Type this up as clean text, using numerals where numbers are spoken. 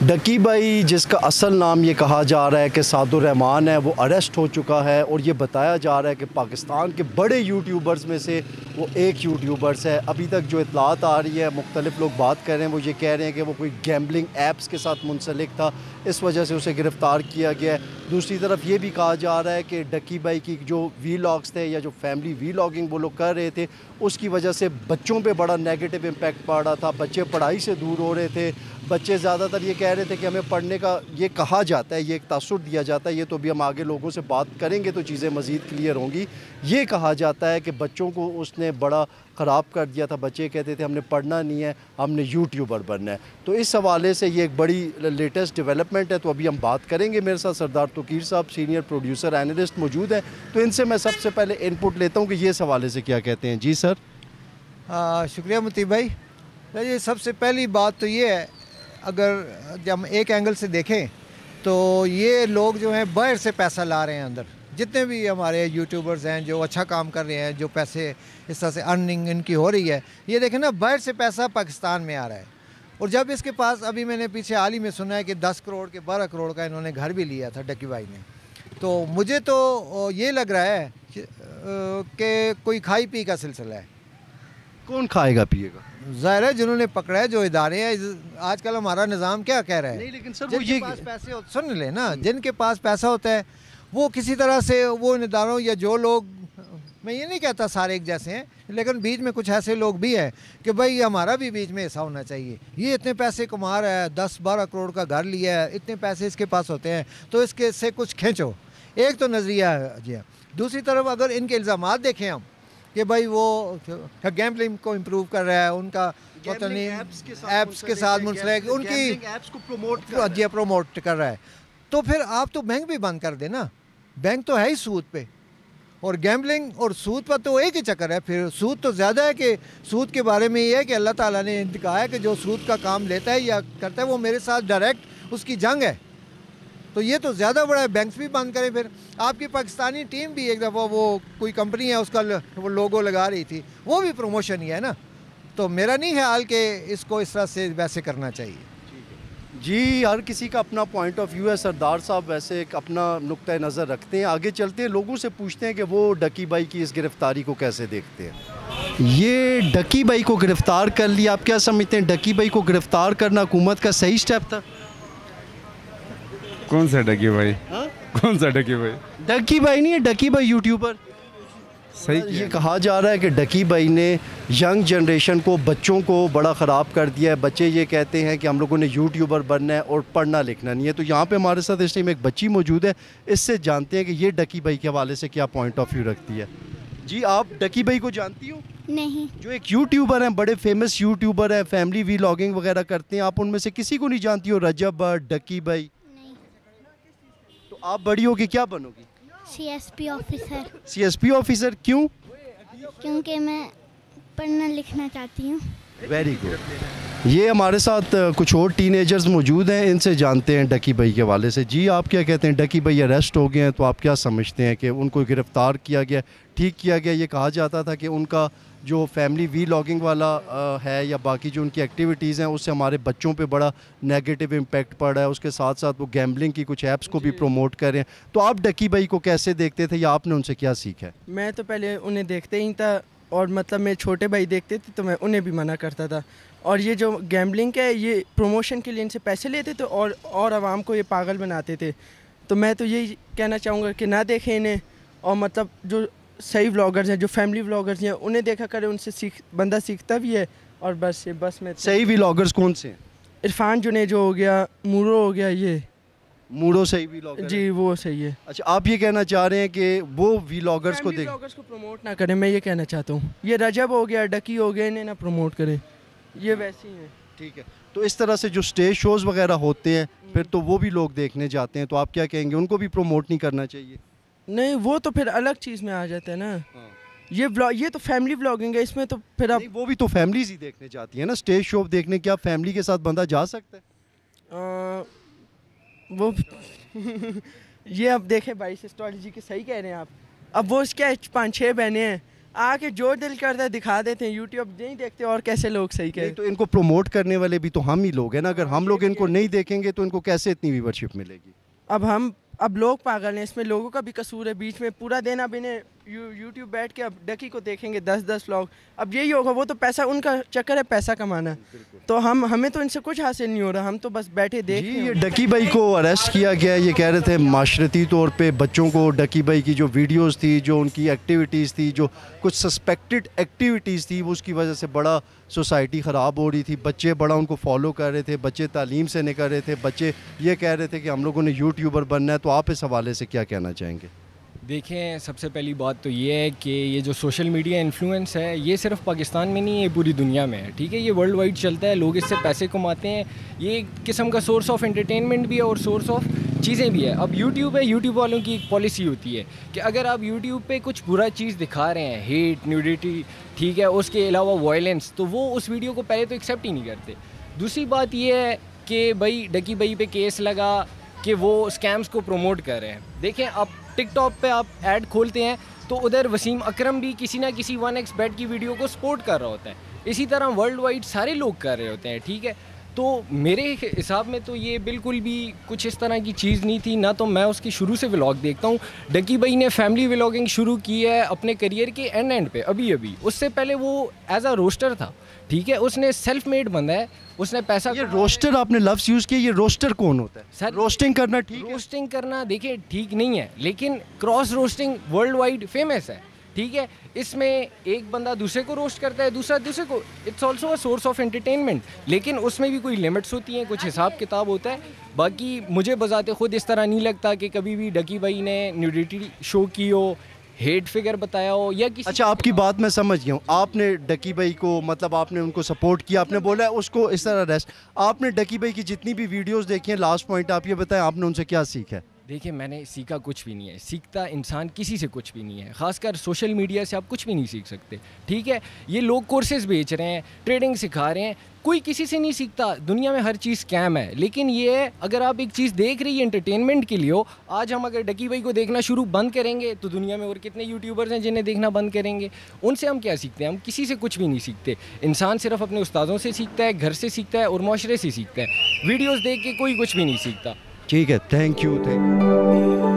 ڈکی بھائی جس کا اصل نام یہ کہا جا رہا ہے کہ سعد الرحمان ہے، وہ اریسٹ ہو چکا ہے اور یہ بتایا جا رہا ہے کہ پاکستان کے بڑے یوٹیوبرز میں سے وہ ایک یوٹیوبرز ہے۔ ابھی تک جو اطلاعات آ رہی ہے، مختلف لوگ بات کر رہے ہیں، وہ یہ کہہ رہے ہیں کہ وہ کوئی گیمبلنگ ایپس کے ساتھ منسلک تھا، اس وجہ سے اسے گرفتار کیا گیا ہے۔ دوسری طرف یہ بھی کہا جا رہا ہے کہ ڈکی بھائی کی جو وی لاگز تھے یا جو فیملی وی لاگنگ وہ لوگ کر رہے تھے، اس کی وجہ سے بچوں پہ بڑا نیگیٹو امپیکٹ پڑ رہا تھا، بچے پڑھائی سے دور ہو رہے تھے۔ بچے زیادہ تر یہ کہہ رہے تھے کہ ہمیں پڑھنے کا یہ کہا جاتا ہے، یہ ایک تاثر دیا جاتا ہے، یہ تو بھی ہم آگے لوگوں سے بات کریں گے تو چیزیں مزید کلیئر ہوں گی۔ یہ کہا جاتا ہے کہ بچوں کو اس نے بڑا خراب کر دیا تھا، بچے کہتے تھے ہم نے پڑھنا نہیں ہے، ہم نے یوٹیوبر بننا ہے۔ تو اس حوالے سے یہ ایک بڑی لیٹسٹ ڈیولپمنٹ ہے، تو ابھی ہم بات کریں گے۔ میرے ساتھ سردار توقیر صاحب سینئر پروڈیوسر اینالسٹ موجود ہیں، تو ان سے میں سب سے پہلے ان پٹ لیتا ہوں کہ یہ اس حوالے سے کیا کہتے ہیں۔ جی سر۔ شکریہ مطیع بھائی۔ یہ سب سے پہلی بات تو یہ ہے، اگر ہم ایک اینگل سے دیکھیں تو یہ لوگ جو ہیں باہر سے پیسہ لا رہے ہیں اندر، جتنے بھی ہمارے یوٹیوبرز ہیں جو اچھا کام کر رہے ہیں، جو پیسے اس طرح سے ارننگ ان کی ہو رہی ہے، یہ دیکھیں نا باہر سے پیسہ پاکستان میں آ رہا ہے۔ اور جب اس کے پاس ابھی میں نے پیچھے حال ہی میں سنا ہے کہ 10 کروڑ کے 12 کروڑ کا انہوں نے گھر بھی لیا تھا ڈکی بھائی نے، تو مجھے تو یہ لگ رہا ہے کہ کوئی کھائی پی کا سلسلہ ہے۔ کون کھائے گا پیے گا؟ ظاہر ہے جنہوں نے پکڑا ہے، جو ادارے ہیں۔ آج کل ہمارا نظام کیا کہہ رہا ہے؟ نہیں لیکن سر جن کے پاس پیسے سن لیں نا، جن کے پاس پیسہ ہوتا ہے وہ کسی طرح سے وہ ان اداروں یا جو لوگ، میں یہ نہیں کہتا سارے ایک جیسے ہیں، لیکن بیچ میں کچھ ایسے لوگ بھی ہیں کہ بھائی ہمارا بھی بیچ میں حصہ ہونا چاہیے۔ یہ اتنے پیسے کما رہا ہے، 10-12 کروڑ کا گھر لیا ہے، اتنے پیسے اس کے پاس ہوتے ہیں، تو اس کے سے کچھ کھینچو۔ ایک تو نظریہ ہے۔ دوسری طرف اگر ان کے الزامات دیکھیں ہم کہ بھائی وہ گیمبلنگ کو امپروو کر رہا ہے، ان کا ایپس کے ساتھ منسلک، ان کی ایپس کو پروموٹ کر رہا ہے، تو پھر آپ تو بینک بھی بند کر دیں نا۔ بینک تو ہے ہی سود پہ، اور گیمبلنگ اور سود پر تو ایک ہی چکر ہے۔ پھر سود تو زیادہ ہے کہ سود کے بارے میں یہ ہے کہ اللہ تعالیٰ نے کہا ہے کہ جو سود کا کام لیتا ہے یا کرتا ہے وہ میرے ساتھ ڈائریکٹ اس کی جنگ ہے، تو یہ تو زیادہ بڑا ہے۔ بینکس بھی بند کریں۔ پھر آپ کی پاکستانی ٹیم بھی ایک دفعہ وہ کوئی کمپنی ہے اس کا وہ لوگو لگا رہی تھی، وہ بھی پروموشن ہی ہے نا۔ تو میرا نہیں خیال کہ اس کو اس طرح سے ویسے کرنا چاہیے۔ جی، ہر کسی کا اپنا پوائنٹ آف ویو ہے۔ سردار صاحب ویسے ایک اپنا نقطہ نظر رکھتے ہیں، آگے چلتے ہیں، لوگوں سے پوچھتے ہیں کہ وہ ڈکی بھائی کی اس گرفتاری کو کیسے دیکھتے ہیں۔ یہ ڈکی بھائی کو گرفتار کر لیا، آپ کیا سمجھتے ہیں ڈکی بھائی کو گرفتار کرنا حکومت کا صحیح سٹیپ تھا؟ کون سا ڈکی بھائی؟ کون سا ڈکی بھائی؟ ڈکی بھائی نہیں ہے، ڈکی بھائی یوٹیوبر۔ صحیح یہ کہا جا رہا ہے کہ ڈکی بھائی نے ینگ جنریشن کو، بچوں کو بڑا خراب کر دیا ہے۔ بچے یہ کہتے ہیں کہ ہم لوگوں نے یوٹیوبر بننا ہے اور پڑھنا لکھنا نہیں ہے۔ تو یہاں پہ ہمارے ساتھ اس ٹائم ایک بچی موجود ہے، اس سے جانتے ہیں کہ یہ ڈکی بھائی کے حوالے سے کیا پوائنٹ آف ویو رکھتی ہے۔ جی، آپ ڈکی بھائی کو جانتی ہو؟ نہیں۔ جو ایک یوٹیوبر ہیں، بڑے فیمس یوٹیوبر ہیں، فیملی وی لاگنگ وغیرہ کرتے ہیں، آپ ان میں سے کسی کو نہیں جانتی ہو؟ رجب بٹ، ڈکی بھائی؟ نہیں۔ تو آپ بڑی ہوگی کیا بنو گی؟ C S P officer. C S P officer? کیوں؟ کیونکہ میں پڑھنا لکھنا چاہتی ہوں۔ Very good. یہ ہمارے ساتھ کچھ اور ٹین ایجرز موجود ہیں، ان سے جانتے ہیں ڈکی بھائی کے حوالے سے۔ جی، آپ کیا کہتے ہیں؟ ڈکی بھائی اریسٹ ہو گئے ہیں، تو آپ کیا سمجھتے ہیں کہ ان کو گرفتار کیا گیا، ٹھیک کیا گیا؟ یہ کہا جاتا تھا کہ ان کا جو فیملی وی لاگنگ والا ہے یا باقی جو ان کی ایکٹیویٹیز ہیں، اس سے ہمارے بچوں پہ بڑا نیگیٹو امپیکٹ پڑ رہا ہے، اس کے ساتھ ساتھ وہ گیمبلنگ کی کچھ ایپس کو بھی پروموٹ کر رہے ہیں۔ تو آپ ڈکی بھائی کو کیسے دیکھتے تھے یا آپ نے ان سے کیا سیکھا ہے؟ میں تو پہلے انہیں دیکھتے ہی تھا، اور مطلب میں چھوٹے بھائی دیکھتے تھے تو میں انہیں بھی منع کرتا تھا۔ اور یہ جو گیمبلنگ ہے، یہ پروموشن کے لیے ان سے پیسے لیتے تھے اور عوام کو یہ پاگل بناتے تھے۔ تو میں تو یہی کہنا چاہوں گا کہ نہ دیکھیں انہیں، اور مطلب جو صحیح ولاگرز ہیں، جو فیملی ولاگرز ہیں، انہیں دیکھا کرے، ان سے بندہ سیکھتا بھی ہے۔ اور بس میں صحیح ولاگرز کون سے ہیں؟ عرفان جنید جو ہو گیا، مورو ہو گیا، یہ موڑو صحیح ولاگر؟ جی وہ صحیح ہے۔ اچھا، آپ یہ کہنا چاہ رہے ہیں کہ وہ ولاگرز کو دیکھ، ولاگرز کو پروموٹ نہ کریں، میں یہ کہنا چاہتا ہوں۔ یہ رجب ہو گیا، ڈکی ہو گیا، انہیں نہ پروموٹ کریں، یہ ویسے ہی ہیں۔ ٹھیک ہے۔ تو اس طرح سے جو اسٹیج شوز وغیرہ ہوتے ہیں پھر تو وہ بھی لوگ دیکھنے جاتے ہیں، تو آپ کیا کہیں گے؟ ان کو بھی پروموٹ نہیں کرنا چاہیے؟ نہیں، وہ تو پھر الگ چیز میں آ جاتا ہے نا۔ یہ تو فیملی ولاگنگ ہے، اس میں تو پھر آپ وہ بھی تو فیملیز ہی دیکھنے جاتی ہیں نا، اسٹیج شو دیکھنے۔ کیا فیملی کے ساتھ بندہ جا سکتا ہے؟ وہ یہ اب دیکھیں بھائی، سسٹالوجی کی صحیح کہہ رہے ہیں آپ۔ اب وہ اس کیا 5-6 بہنیں ہیں، آ کے جو دل کرتا ہے دکھا دیتے ہیں, یوٹیوب نہیں دیکھتے اور کیسے لوگ صحیح نہیں کہے. تو ان کو پروموٹ کرنے والے بھی تو ہم ہی لوگ ہیں نا, اگر ہم لوگ ان کو نہیں دیکھیں گے تو ان کو کیسے اتنی ویورشپ ملے گی؟ اب لوگ پاگل ہیں, اس میں لوگوں کا بھی قصور ہے. بیچ میں پورا دن اب انہیں یوٹیوب بیٹھ کے اب ڈکی کو دیکھیں گے 10 لوگ. اب یہی ہوگا, وہ تو پیسہ, ان کا چکر ہے پیسہ کمانا, تو ہمیں تو ان سے کچھ حاصل نہیں ہو رہا, ہم تو بس بیٹھے دیکھ. یہ ڈکی بھائی کو اریسٹ کیا گیا, یہ کہہ رہے تھے معاشرتی طور پہ بچوں کو ڈکی بھائی کی جو ویڈیوز تھی, جو ان کی ایکٹیویٹیز تھی, جو کچھ سسپیکٹڈ ایکٹیویٹیز تھی, وہ اس کی وجہ سے بڑا سوسائٹی خراب ہو رہی تھی. بچے بڑا ان کو فالو کر رہے تھے, بچے تعلیم سے نکل رہے تھے, بچے یہ کہہ رہے تھے کہ ہم لوگوں نے یوٹیوبر بننا ہے. تو آپ اس حوالے سے کیا کہنا چاہیں گے؟ دیکھیں, سب سے پہلی بات تو یہ ہے کہ یہ جو سوشل میڈیا انفلوئنس ہے یہ صرف پاکستان میں نہیں ہے, پوری دنیا میں ہے. ٹھیک ہے, یہ ورلڈ وائڈ چلتا ہے, لوگ اس سے پیسے کماتے ہیں. یہ ایک قسم کا سورس آف انٹرٹینمنٹ بھی ہے اور سورس آف چیزیں بھی ہے. اب یوٹیوب ہے, یوٹیوب والوں کی ایک پالیسی ہوتی ہے کہ اگر آپ یوٹیوب پہ کچھ برا چیز دکھا رہے ہیں, ہیٹ, نیوڈیٹی, ٹھیک ہے, اس کے علاوہ وائلنس, تو وہ اس ویڈیو کو پہلے تو ایکسیپٹ ہی نہیں کرتے. دوسری بات یہ ہے کہ بھائی ڈکی بھائی پہ کیس لگا کہ وہ اسکیمز کو پروموٹ کر رہے ہیں. دیکھیں, آپ ٹک ٹاک پہ آپ ایڈ کھولتے ہیں تو ادھر وسیم اکرم بھی کسی نہ کسی 1x بیٹ کی ویڈیو کو سپورٹ کر رہا ہوتا ہے. اسی طرح ورلڈ وائڈ سارے لوگ کر رہے ہوتے ہیں. ٹھیک ہے, تو میرے حساب میں تو یہ بالکل بھی کچھ اس طرح کی چیز نہیں تھی. نہ تو میں اس کی شروع سے ولاگ دیکھتا ہوں. ڈکی بھائی نے فیملی ولاگنگ شروع کی ہے اپنے کریئر کے اینڈ پہ ابھی. اس سے پہلے وہ ایز اے روسٹر تھا. ٹھیک ہے, اس نے سیلف میڈ بندہ ہے, اس نے پیسہ. یہ روسٹر آپ نے لفظ یوز کیا, یہ روسٹر کون ہوتا ہے سر؟ روسٹنگ کرنا ٹھیک ہے؟ روسٹنگ کرنا دیکھیں ٹھیک نہیں ہے, لیکن cross roasting world wide famous ہے. ٹھیک ہے, اس میں ایک بندہ دوسرے کو روسٹ کرتا ہے, دوسرا دوسرے کو. It's also a source of entertainment, لیکن اس میں بھی کوئی لمٹس ہوتی ہیں, کچھ حساب کتاب ہوتا ہے. باقی مجھے بذات خود اس طرح نہیں لگتا کہ کبھی بھی ڈکی بھائی نے نیوڈیٹی شو کی ہو, ہیٹ فگر بتایا ہو یا کسی. اچھا, آپ کی بات میں سمجھ گیا ہوں. آپ نے ڈکی بھائی کو, مطلب آپ نے ان کو سپورٹ کیا, آپ نے بولا اس کو اس طرح ریسٹ. آپ نے ڈکی بھائی کی جتنی بھی ویڈیوز دیکھی ہیں, لاسٹ پوائنٹ آپ یہ بتائیں, آپ نے ان سے کیا سیکھا ہے؟ دیکھیں, میں نے سیکھا کچھ بھی نہیں ہے. سیکھتا انسان کسی سے کچھ بھی نہیں ہے, خاص کر سوشل میڈیا سے آپ کچھ بھی نہیں سیکھ سکتے. ٹھیک ہے, یہ لوگ کورسز بیچ رہے ہیں, ٹریڈنگ سکھا رہے ہیں, کوئی کسی سے نہیں سیکھتا. دنیا میں ہر چیز اسکیم ہے. لیکن یہ ہے, اگر آپ ایک چیز دیکھ رہی ہے انٹرٹینمنٹ کے لیے ہو, آج ہم اگر ڈکی بھائی کو دیکھنا شروع بند کریں گے تو دنیا میں اور کتنے یوٹیوبرز ہیں جنہیں دیکھنا بند کریں گے. ان سے ہم کیا سیکھتے ہیں؟ ہم کسی سے کچھ بھی نہیں سیکھتے. انسان صرف اپنے استادوں سے سیکھتا ہے, گھر سے سیکھتا ہے اور معاشرے سے سیکھتا ہے. ویڈیوز دیکھ کے کوئی کچھ بھی نہیں سیکھتا. ٹھیک ہے, تھینک یو.